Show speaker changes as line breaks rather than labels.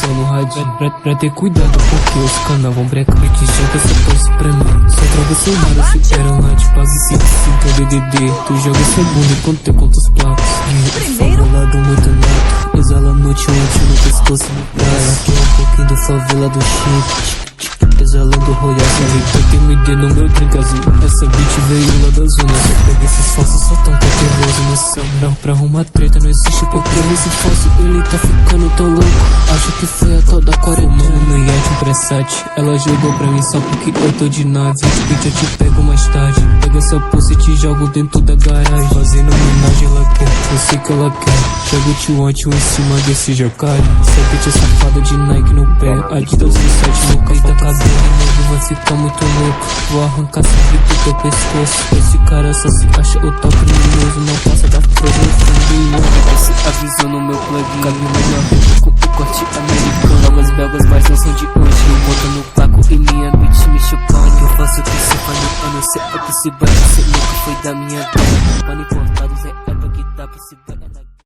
som no rádio. Pra ter cuidado porque os canal vão brecar. Que joga essa tosse pra mim. Só droga sem mar, eu supero lá de pague 55 DDD. Tu joga essa bunda enquanto eu conto os platos. Favelado muito nato. Exala a noite ontem no pescoço no praia. Aqui é um pouquinho do favela do shit. Exalando royal, essa tem um ID no meu trincazinho. Essa beat veio lá da zona. Só pega esses falsos, só tão cauteloso no céu. Pra arrumar treta não existe porque esse falso ele tá ficando tão louco. Acho que foi a tal da quarentena. No iate um pressate, ela jogou pra mim só porque eu tô de nave. Bitch, eu te pego mais tarde. Pega essa pulse e te jogo dentro da garagem. Fazendo homenagem, ela quer, eu sei que ela quer. Jogo o tio em cima desse jocalho. Essa bitch é safada de Nike no pé. Adidas no 7 no caí da cadeira. Nego vai ficar muito louco. Vou arrancar sempre do teu pescoço. Esse cara só se acha o top luminoso. Não passa da flor no fundo. Esse avisou no meu plugin. Cabelo na rede com o corte americano. Novas belgas mas não são de hoje. Eu boto no placo e minha bitch me chupando. Eu faço o que se faz no ano. Cê é que se bate. Cê nunca foi da minha vida. Pano importados é pra que dá pra se bater.